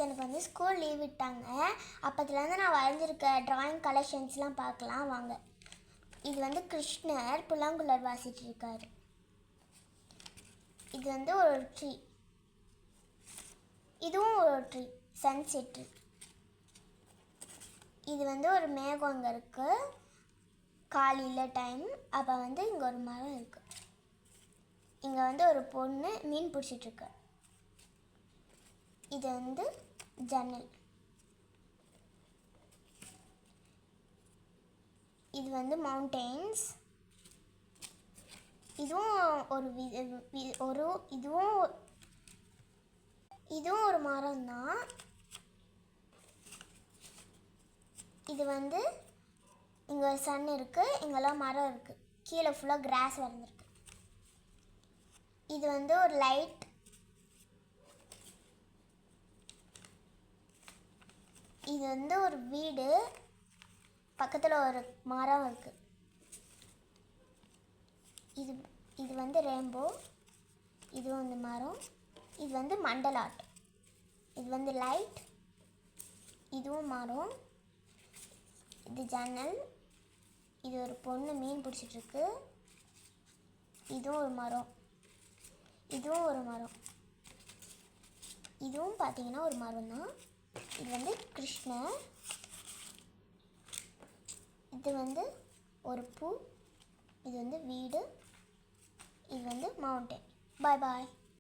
எனக்கு வந்து school leave விட்டாங்க. அப்போத்துலேருந்து நான் வரைஞ்சிருக்க ட்ராயிங் கலெக்ஷன்ஸ்லாம் பார்க்கலாம் வாங்க. இது வந்து கிருஷ்ணர் புல்லாங்குழல் வாசிட்டு இருக்காரு. இது வந்து ஒரு ட்ரீ. இதுவும் ஒரு ட்ரீ, சன்செட் ட்ரீ. இது வந்து ஒரு மேகம் அங்கே இருக்குது, காலையில் டைம். அப்போ வந்து இங்கே ஒரு மரம் இருக்குது. இங்கே வந்து ஒரு பொண்ணு மீன் பிடிச்சிட்ருக்கு. இது வந்து ஜன்னல். இது வந்து மவுண்டெயின்ஸ். இதுவும் இதுவும் ஒரு மரம் தான். இது வந்து இங்கே ஒரு சன் இருக்குது, இங்கெல்லாம் மரம் இருக்குது, கீழே ஃபுல்லாக கிராஸ் வளர்ந்துருக்கு. இது வந்து ஒரு லைட். இது வந்து ஒரு வீடு, பக்கத்தில் ஒரு மரம் இருக்குது. இது வந்து ரெயின்போ. இது வந்து மரம். இது வந்து மண்டல் ஆர்ட். இது வந்து லைட். இதுவும் மரம். இது ஜன்னல். இது ஒரு பொண்ணு மீன் பிடிச்சிட்ருக்கு. இதுவும் ஒரு மரம். இதுவும் ஒரு மரம். இதுவும் பார்த்தீங்கன்னா ஒரு மரம் தான். இது வந்து கிருஷ்ணர். இது வந்து ஒரு பூ. இது வந்து வீடு. இது வந்து மவுண்டன். பாய் பாய்.